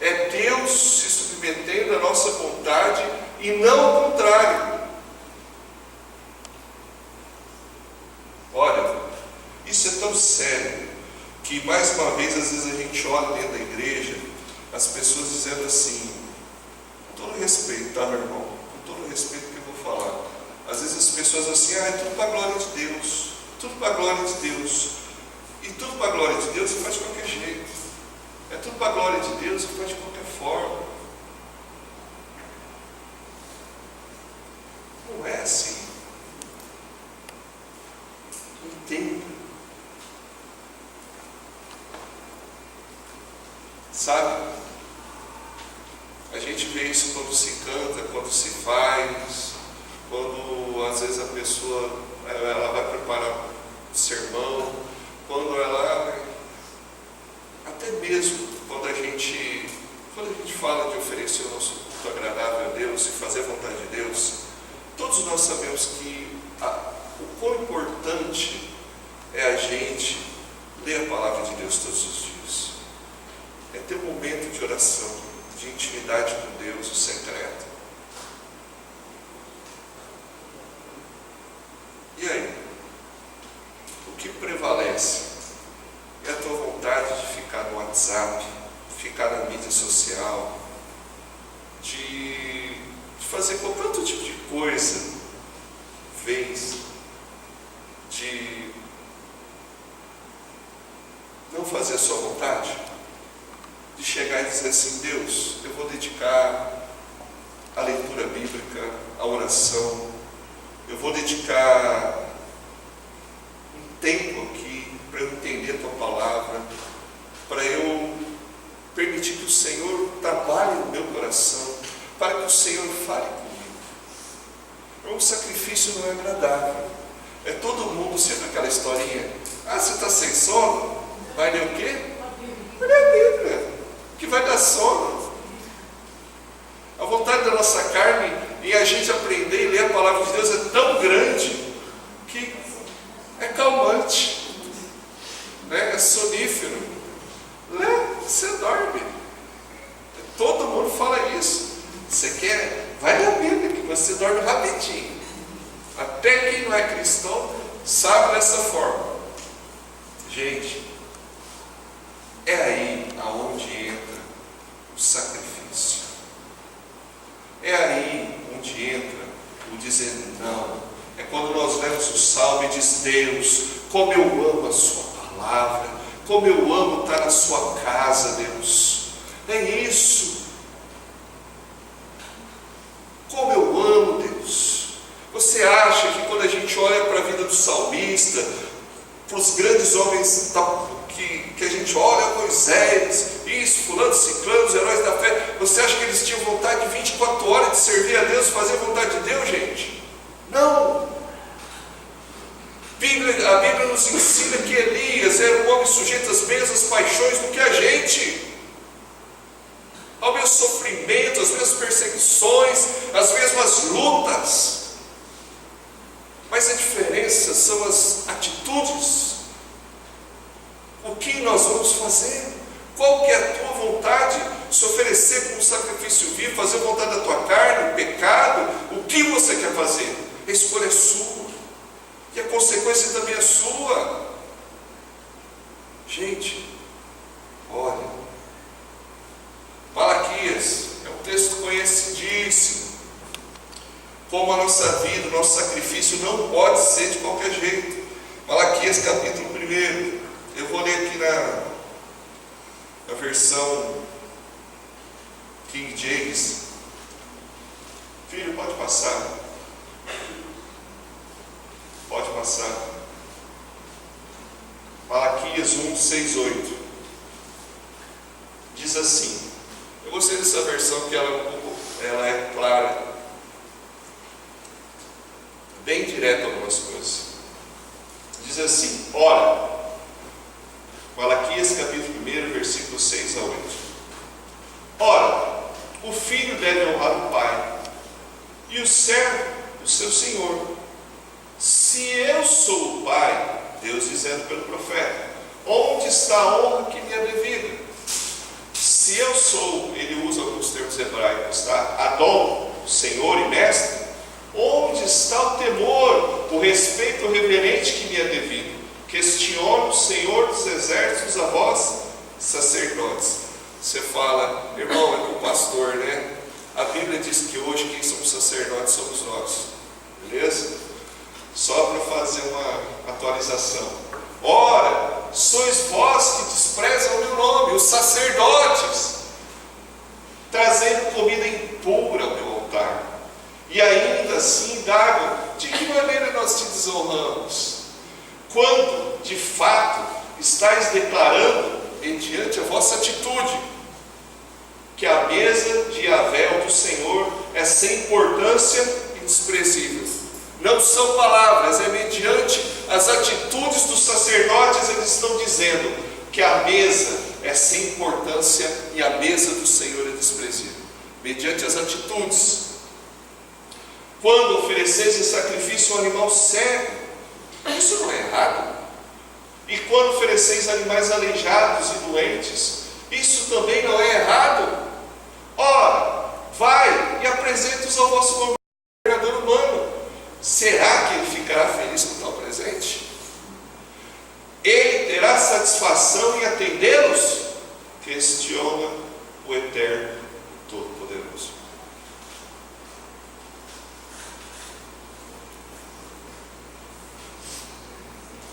É Deus se submetendo à nossa vontade e não ao contrário. Olha, isso é tão sério que, mais uma vez, às vezes a gente olha dentro da igreja, as pessoas dizendo assim, com todo respeito, tá, meu irmão? Com todo respeito que eu vou falar. Às vezes as pessoas assim, é tudo para a glória de Deus, tudo para a glória de Deus. E tudo para a glória de Deus você faz de qualquer jeito. É tudo para a glória de Deus, você faz de qualquer forma. Não é assim. Entenda. Sabe? A gente vê isso quando se canta, quando se faz, quando às vezes a pessoa ela vai preparar um sermão, quando ela, até mesmo quando a gente fala de oferecer o nosso culto agradável a Deus e fazer a vontade de Deus, todos nós sabemos que o quão importante é a gente ler a palavra de Deus todos os dias, é ter um momento de oração, de intimidade com Deus, o secreto. E aí? O que prevalece? É a tua vontade de ficar no WhatsApp, ficar na mídia social, de fazer qualquer outro tipo de coisa, vez de não fazer a sua vontade, de chegar e dizer assim: Deus, eu vou dedicar a leitura bíblica, a oração, eu vou dedicar um tempo aqui para eu entender a tua palavra, para eu permitir que o Senhor trabalhe no meu coração, para que o Senhor fale comigo. O sacrifício não é agradável. É todo mundo sempre aquela historinha: ah, você está sem sono? Vai ler o quê? Vai ler a Bíblia, que vai dar sono. A vontade da nossa carne em a gente aprender e ler a palavra de Deus é tão grande que é calmante, né? É sonífero. Lê, você dorme. Todo mundo fala isso. Você quer? Vai ler a Bíblia, que você dorme rapidinho. Até quem não é cristão sabe dessa forma. Gente, é aí aonde entra o sacrifício. É aí onde entra o dizer não. É quando nós lemos o salmo e diz: Deus, como eu amo a sua palavra, como eu amo estar na sua casa, Deus. É isso. Como eu amo, Deus. Você acha que quando a gente olha para a vida do salmista, para os grandes homens que a gente olha, Moisés, isso, fulano, ciclano, os heróis da fé, você acha que eles tinham vontade de 24 horas de servir a Deus, fazer a vontade de Deus, gente? Não. A Bíblia nos ensina que Elias era um homem sujeito às mesmas paixões do que a gente, ao mesmo sofrimento, às mesmas perseguições, às mesmas lutas. Mas a diferença são as atitudes. O que nós vamos fazer? Qual que é a tua vontade? Se oferecer como um sacrifício vivo, fazer a vontade da tua carne, o pecado? O que você quer fazer? A escolha é sua. E a consequência também é sua. Gente, olha, Malaquias é um texto conhecidíssimo. Como a nossa vida, o nosso sacrifício não pode ser de qualquer jeito. Malaquias capítulo 1. Eu vou ler aqui na versão King James. Filho, pode passar. Pode passar. Malaquias 1, 6, 8. Diz assim. Eu gostei dessa versão porque ela é clara, bem direta algumas coisas. Diz assim: ora, Malaquias capítulo 1, versículos 6 a 8. Ora, o filho deve honrar o pai, e o servo o seu senhor. Se eu sou o pai, Deus dizendo pelo profeta, onde está a honra que me é devida? Se eu sou, ele usa alguns termos hebraicos, tá? Adon, senhor e mestre. Onde está o temor, o respeito reverente que me é devido? Questiono o Senhor dos exércitos a vós, sacerdotes. Você fala: irmão, é com o pastor, né? A Bíblia diz que hoje quem somos sacerdotes somos nós. Beleza? Só para fazer uma atualização. Ora, sois vós que desprezam o meu nome, os sacerdotes, trazendo comida impura ao meu altar. E ainda assim indagam: de que maneira nós te desonramos? Quando, de fato, estáis declarando, mediante a vossa atitude, que a mesa de Yahvé, importância e desprezível. Não são palavras, é mediante as atitudes dos sacerdotes. Eles estão dizendo que a mesa é sem importância e a mesa do Senhor é desprezível. Mediante as atitudes. Quando ofereceis em sacrifício um animal cego, isso não é errado. E quando ofereceis animais aleijados e doentes, isso também não é errado. Ora, vai e apresenta-os ao vosso governador humano. Será que ele ficará feliz com tal presente? Ele terá satisfação em atendê-los? Questiona o Eterno Todo-Poderoso.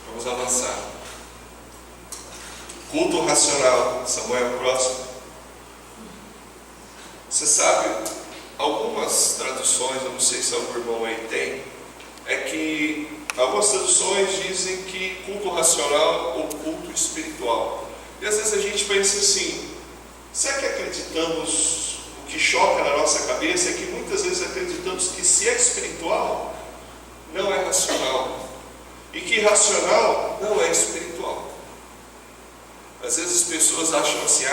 Vamos avançar. Culto racional. Samuel, próximo. Você sabe, algumas traduções, eu não sei se algum irmão aí tem, é que algumas traduções dizem que culto racional ou culto espiritual. E às vezes a gente pensa assim, será que acreditamos, o que choca na nossa cabeça é que muitas vezes acreditamos que se é espiritual, não é racional. E que racional não é espiritual. Às vezes as pessoas acham assim,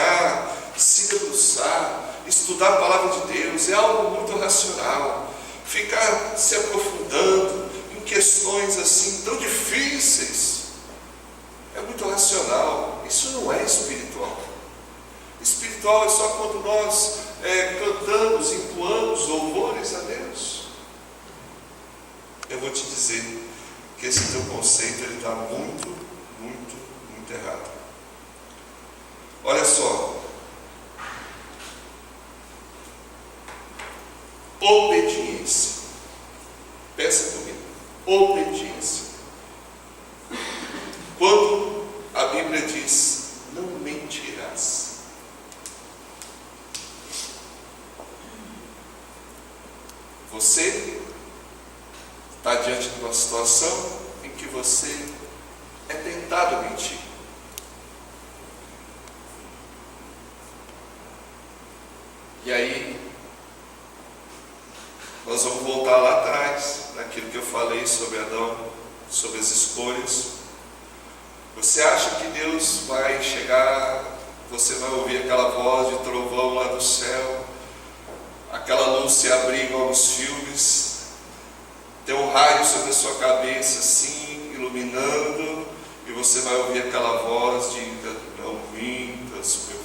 se debruçar, estudar a palavra de Deus é algo muito racional. Ficar se aprofundando em questões assim tão difíceis é muito racional. Isso não é espiritual. Espiritual é só quando nós cantamos, entoamos louvores a Deus. Eu vou te dizer que esse teu conceito ele está muito, muito, muito errado. Olha só, obediência. Pensa comigo, obediência. Quando a Bíblia diz, não mentirás. Você está diante de uma situação em que você é tentado a mentir. E aí, nós vamos voltar lá atrás, naquilo que eu falei sobre Adão, sobre as escolhas. Você acha que Deus vai chegar, você vai ouvir aquela voz de trovão lá do céu, aquela luz se abrir igual nos filmes, tem um raio sobre a sua cabeça assim, iluminando, e você vai ouvir aquela voz de não mintas, meu filho.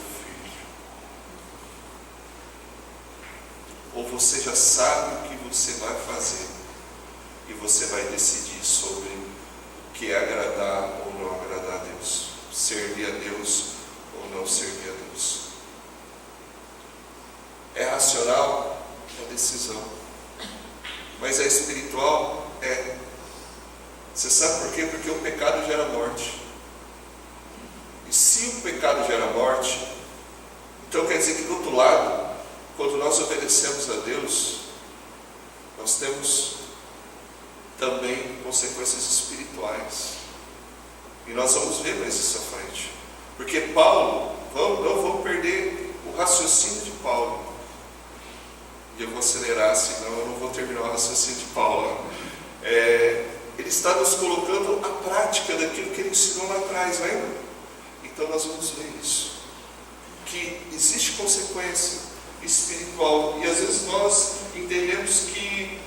Ou você já sabe o que você vai fazer e você vai decidir sobre o que é agradar ou não agradar a Deus, servir a Deus ou não servir a Deus. É racional? É decisão. Mas é espiritual? É. Você sabe por quê? Porque o pecado gera morte. E se o pecado gera morte, então quer dizer que do outro lado, quando nós obedecemos a Deus, nós temos também consequências espirituais. E nós vamos ver mais isso à frente. Porque Paulo, não vamos perder o raciocínio de Paulo. E eu vou acelerar, senão eu não vou terminar o raciocínio de Paulo. Ele está nos colocando a prática daquilo que ele ensinou lá atrás, lembra? Então nós vamos ver isso. Que existe consequência espiritual. E às vezes nós entendemos que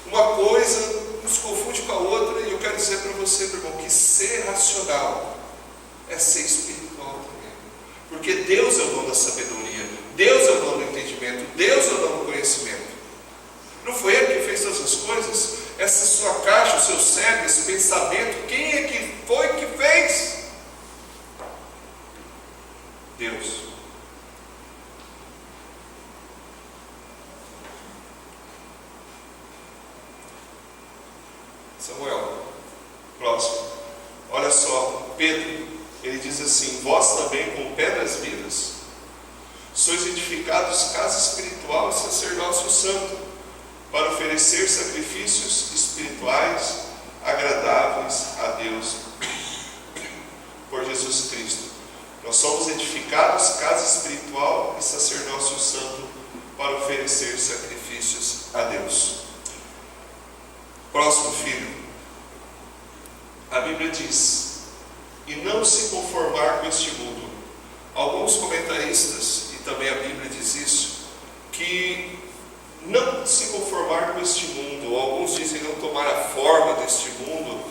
uma coisa nos confunde com a outra. E eu quero dizer para você, meu irmão, que ser racional é ser espiritual também. Porque Deus é o dono da sabedoria, Deus é o dono do entendimento, Deus é o dono do conhecimento. Não foi Ele que fez todas as coisas? Essa sua caixa, o seu cérebro, esse pensamento, quem é que foi que fez? Deus. Samuel, próximo. Olha só, Pedro, ele diz assim: vós também, com pedras vivas, sois edificados casa espiritual e sacerdócio santo, para oferecer sacrifícios espirituais agradáveis a Deus por Jesus Cristo. Nós somos edificados casa espiritual e sacerdócio santo para oferecer sacrifícios a Deus. Próximo, filho. A Bíblia diz: e não se conformar com este mundo. Alguns comentaristas, e também a Bíblia diz isso, que não se conformar com este mundo, ou alguns dizem não tomar a forma deste mundo,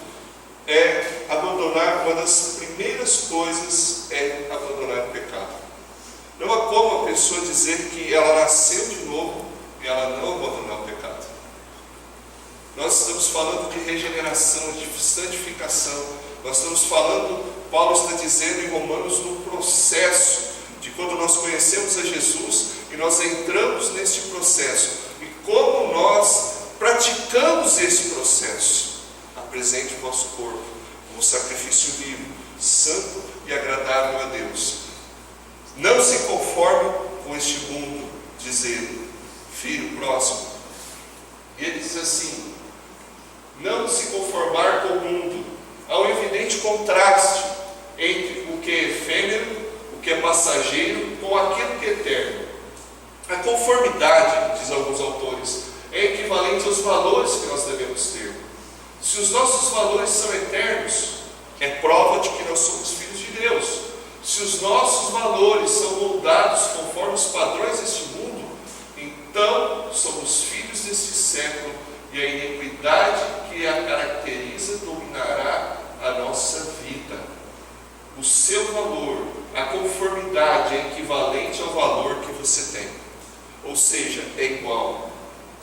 é abandonar. Uma das primeiras coisas é abandonar o pecado. Não há como a pessoa dizer que ela nasceu de novo e ela não abandonar o pecado. Nós estamos falando de regeneração, de santificação. Nós estamos falando, Paulo está dizendo em Romanos, no processo de quando nós conhecemos a Jesus e nós entramos neste processo. E como nós praticamos esse processo. Apresente o vosso corpo como sacrifício vivo, santo e agradável a Deus. Não se conforme com este mundo, diz ele. Filho, próximo. Ele diz assim: não se conformar com o mundo. Há um evidente contraste entre o que é efêmero, o que é passageiro, com aquilo que é eterno. A conformidade, diz alguns autores, é equivalente aos valores que nós devemos ter. Se os nossos valores são eternos, é prova de que nós somos filhos de Deus. Se os nossos valores são moldados conforme os padrões deste mundo, então somos filhos deste século, e a iniquidade que a caracteriza dominará a nossa vida. O seu valor, a conformidade é equivalente ao valor que você tem, ou seja, é igual.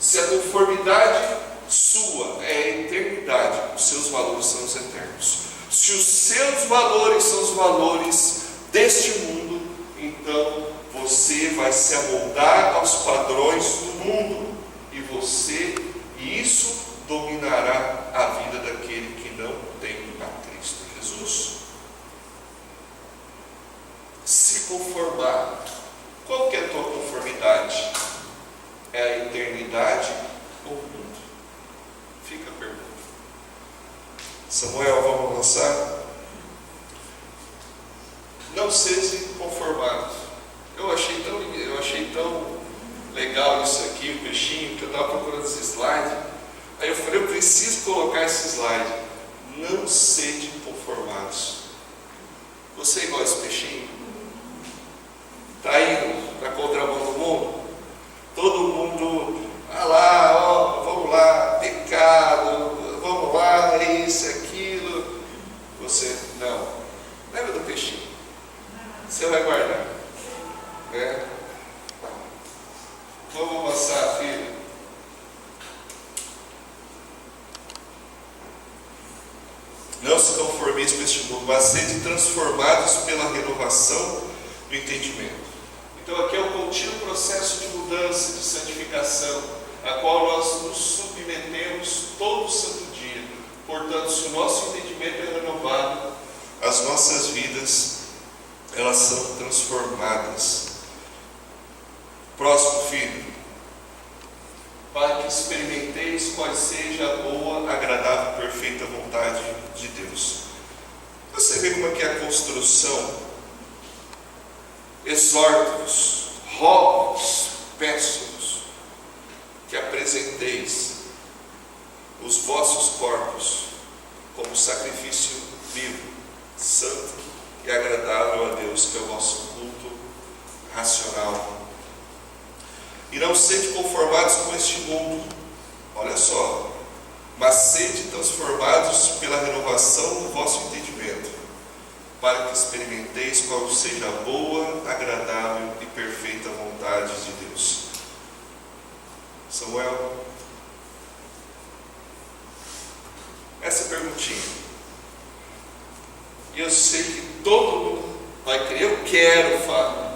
Se a conformidade sua é a eternidade, os seus valores são os eternos. Se os seus valores são os valores deste mundo, então você vai se amoldar aos padrões do mundo, e isso dominará a vida daquele que não tem a Cristo Jesus. Se conformar. Qual que é a tua conformidade? É a eternidade ou o mundo? Fica a pergunta. Samuel, vamos avançar? Não seja conformado. Eu achei tão legal isso aqui, o peixinho, que eu estava procurando esse slide. Aí eu falei, eu preciso colocar esse slide. Não sejam conformados. Você é igual a esse peixinho? Está indo para a contramão do mundo? Todo mundo, vamos lá, pecado, vamos lá, isso, aquilo. Você, não. Lembra do peixinho? Você vai guardar. Né? Vamos avançar, filho. Não se conformeis com este mundo, mas sede transformados pela renovação do entendimento. Então aqui é um contínuo processo de mudança, de santificação, a qual nós nos submetemos todo santo dia. Portanto, se o nosso entendimento é renovado, as nossas vidas, elas são transformadas. Próximo, filho. Para que experimenteis qual seja a boa, agradável e perfeita vontade de Deus. Você vê como é que é a construção? Exorto-vos, rogo-vos, peço-vos, que apresenteis os vossos corpos como sacrifício vivo, santo e agradável a Deus, que é o vosso culto racional. E não sede conformados com este mundo, olha só, mas sede transformados pela renovação do vosso entendimento, para que experimenteis qual seja a boa, agradável e perfeita vontade de Deus. Samuel, essa perguntinha, e eu sei que todo mundo vai querer, eu quero, Fábio.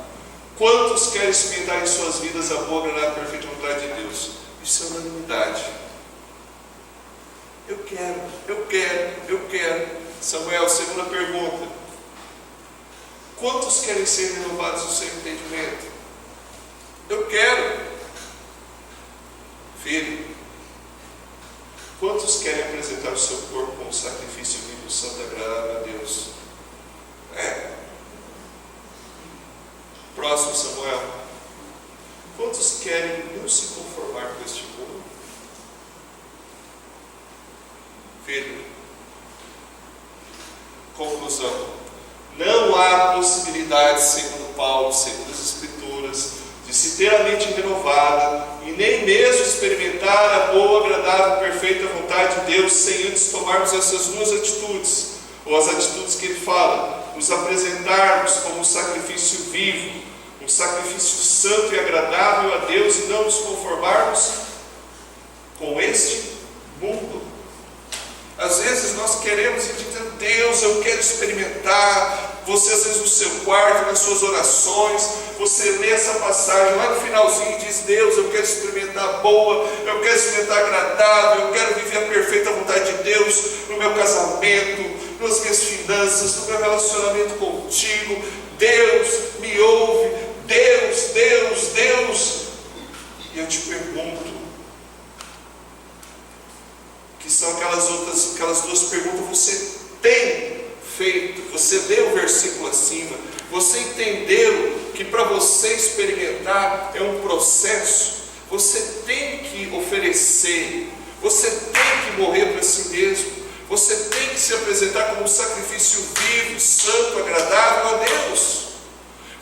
Quantos querem experimentar em suas vidas a boa, agradável e perfeita vontade de Deus? Isso é unanimidade. Eu quero. Samuel, segunda pergunta. Quantos querem ser renovados no seu entendimento? Eu quero. Filho, quantos querem apresentar o seu corpo como sacrifício vivo, santo e agradável a Deus? Próximo, Samuel. Quantos querem não se conformar com este mundo? conclusão. Não há possibilidade, segundo Paulo, segundo as Escrituras, de se ter a mente renovada e nem mesmo experimentar a boa, agradável e perfeita vontade de Deus sem antes tomarmos essas duas atitudes, ou as atitudes que ele fala, nos apresentarmos como um sacrifício vivo, um sacrifício santo e agradável a Deus e não nos conformarmos com este mundo. Às vezes nós queremos e dizemos: Deus, eu quero experimentar. Você às vezes no seu quarto, nas suas orações, você lê essa passagem lá no finalzinho e diz: Deus, eu quero experimentar boa, eu quero experimentar agradável, eu quero viver a perfeita vontade de Deus no meu casamento, nas minhas finanças, no meu relacionamento contigo. Deus, me ouve. Deus, Deus, Deus. E eu te pergunto, que são aquelas duas perguntas: você tem feito? Você leu o versículo acima, você entendeu que para você experimentar é um processo, você tem que oferecer, você tem que morrer para si mesmo, você tem que se apresentar como um sacrifício vivo, santo, agradável a Deus.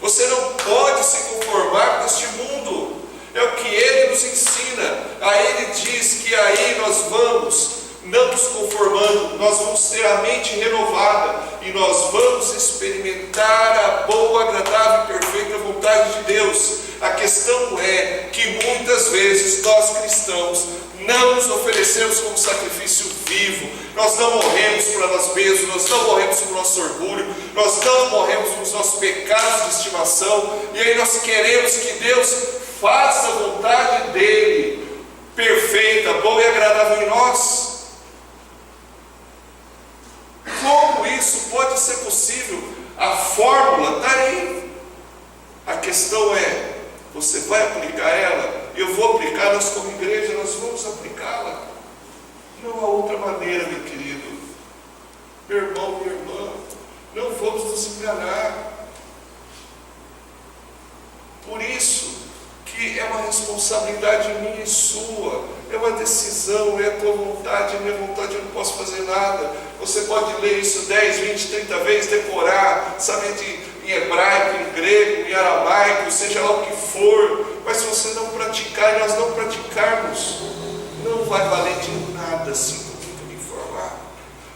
Você não pode se conformar com este mundo. É o que ele nos ensina. Aí ele diz que aí nós vamos não nos conformando, nós vamos ter a mente renovada e nós vamos experimentar a boa, agradável e perfeita vontade de Deus. A questão é que muitas vezes nós cristãos não nos oferecemos como sacrifício vivo. Nós não morremos para nós mesmos, nós não morremos para o nosso orgulho, nós não morremos para os nossos pecados de estimação, e aí nós queremos que Deus faça a vontade dele, perfeita, boa e agradável em nós. Como isso pode ser possível? A fórmula está aí. A questão é: você vai aplicar ela? Eu vou aplicar, nós como igreja, nós vamos aplicá-la. Não há outra maneira, meu querido. Meu irmão, minha irmã, não vamos nos enganar. Por isso que é uma responsabilidade minha e sua, é uma decisão, é a tua vontade, a minha vontade, eu não posso fazer nada. Você pode ler isso 10, 20, 30 vezes, decorar, saber em hebraico, em grego, em aramaico, seja lá o que for, mas se você não praticar e nós não praticarmos, não vai valer de nada, sinto muito me informar.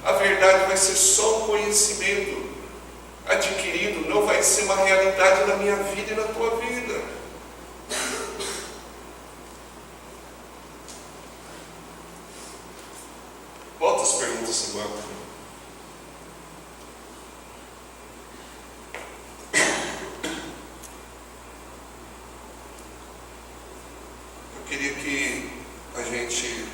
A verdade vai ser só um conhecimento adquirido, não vai ser uma realidade na minha vida e na tua vida. Volta as perguntas agora. Eu queria que a gente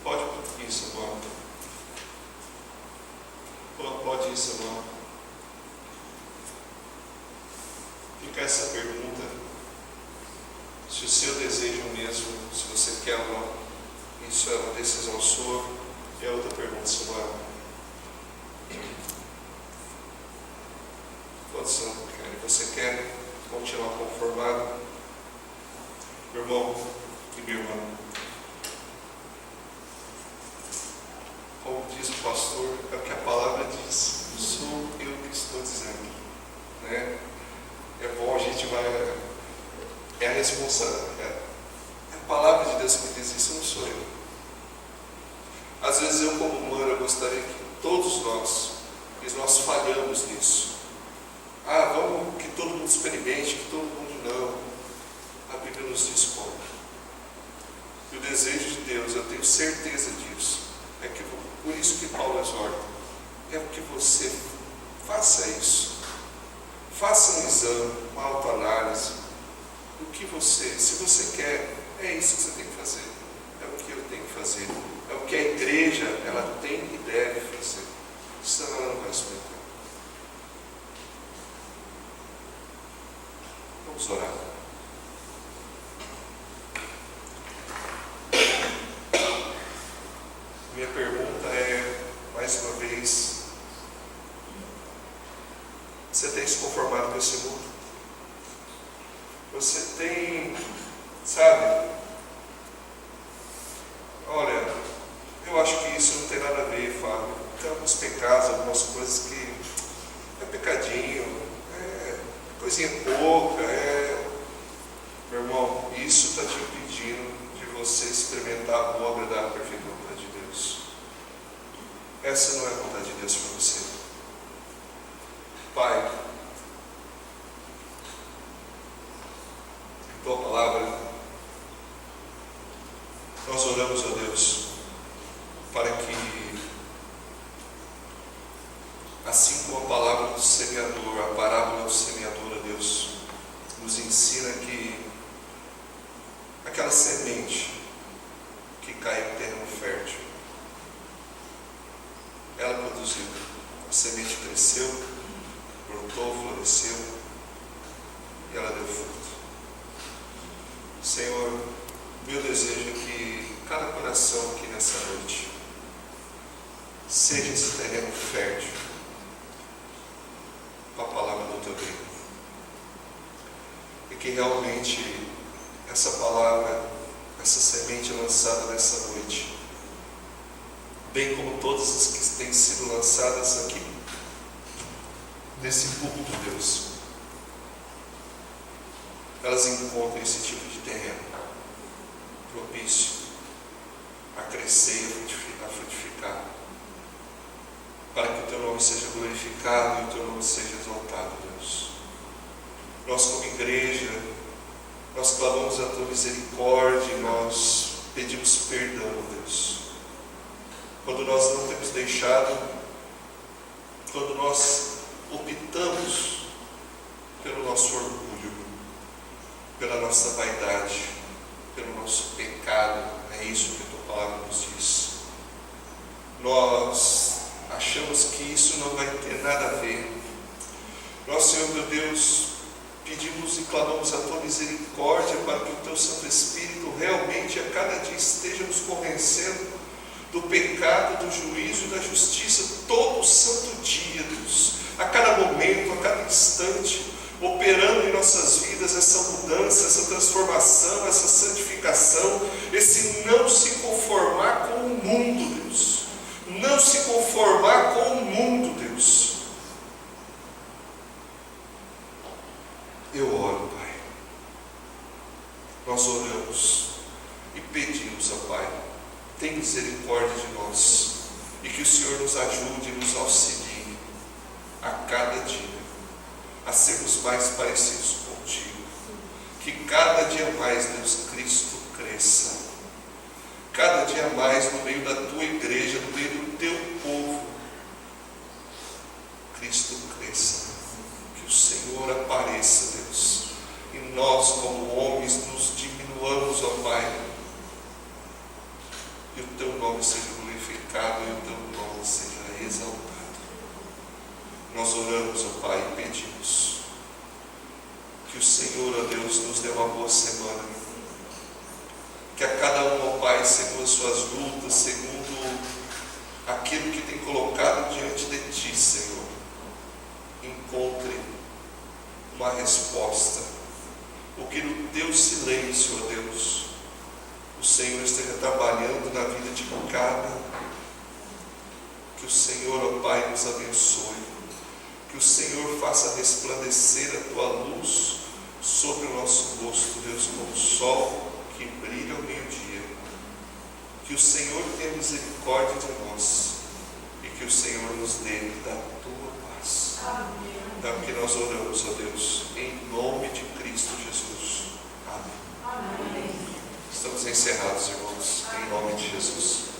pode isso agora. Pode isso agora. Fica essa pergunta. Se o seu desejo mesmo, se você quer ou não, isso é uma decisão sua. E a outra pergunta, Silvana: você quer continuar conformado? Meu irmão e minha irmã, como diz o pastor, é o que a palavra diz, sou eu que estou dizendo, né? É bom a gente vai. É a responsabilidade. É a palavra de Deus que diz isso, não sou eu. Às vezes eu, como humano, eu gostaria que todos nós falhamos nisso. Vamos que todo mundo experimente, que todo mundo não. A Bíblia nos diz como. E o desejo de Deus, eu tenho certeza disso, é que, por isso que Paulo exorta, é que você faça isso. Faça um exame, uma autoanálise. O que se você quer, é isso que você tem que fazer. É o que eu tenho que fazer. É o que a igreja, ela tem e deve fazer. Senão ela não vai experimentar. Vamos orar. Minha pergunta é, mais uma vez, você tem se conformado com esse mundo? Você tem, sabe, olha, eu acho coisinha pouca, meu irmão, isso está te impedindo de você experimentar a boa, agradável, perfeita vontade de Deus. Essa não é a vontade de Deus para você. Pai, em tua palavra, nós oramos a Deus para que, assim como a palavra do semeador, a parábola do semeador, Deus, nos ensina que aquela semente que cai em terreno fértil, ela produziu, a semente cresceu, brotou, floresceu e ela deu fruto. Senhor, meu desejo é que cada coração aqui nessa noite seja esse terreno fértil para a palavra do teu reino, e que realmente essa palavra, essa semente lançada nessa noite, bem como todas as que têm sido lançadas aqui nesse púlpito de Deus, elas encontrem esse tipo de terreno propício a crescer e a frutificar, para que o teu nome seja glorificado e o teu nome seja exaltado, Deus. Nós, como igreja, nós clamamos a tua misericórdia e nós pedimos perdão, Deus, quando nós não temos deixado, quando nós optamos pelo nosso orgulho, pela nossa vaidade, pelo nosso pecado. É isso que a tua palavra nos diz. Nós achamos que isso não vai ter nada a ver. Nós, Senhor meu Deus, pedimos e clamamos a tua misericórdia para que o teu Santo Espírito realmente a cada dia esteja nos convencendo do pecado, do juízo e da justiça todo santo dia, Deus, a cada momento, a cada instante, operando em nossas vidas essa mudança, essa transformação, essa santificação, esse não se conformar com o mundo, Deus, não se conformar com o mundo, Deus. Eu oro, Pai, nós oramos e pedimos, ó Pai, tem misericórdia de nós, e que o Senhor nos ajude e nos auxilie a cada dia a sermos mais parecidos contigo, que cada dia mais, Deus, Cristo cresça, cada dia mais no meio da tua igreja, no meio do teu povo, Cristo cresça, que o Senhor apareça, Deus, e nós como homens nos diminuamos, ó Pai, e o teu nome seja glorificado e o teu nome seja exaltado. Nós oramos, ó Pai, e pedimos que o Senhor, ó Deus, nos dê uma boa semana, que a cada um, ó Pai, segundo as suas lutas, segundo aquilo que tem colocado diante de Ti, Senhor, encontre uma resposta, o que no Teu silêncio, ó Deus, o Senhor esteja trabalhando na vida de cada, que o Senhor, ó Pai, nos abençoe, que o Senhor faça resplandecer a Tua luz sobre o nosso rosto, Deus, como o sol que brilha ao meio-dia, que o Senhor tenha misericórdia de nós, e que o Senhor nos dê da Tua paz. Amém. Então, que nós oramos, ó Deus, em nome de Cristo Jesus. Amém. Amém. Estamos encerrados, irmãos, em nome de Jesus.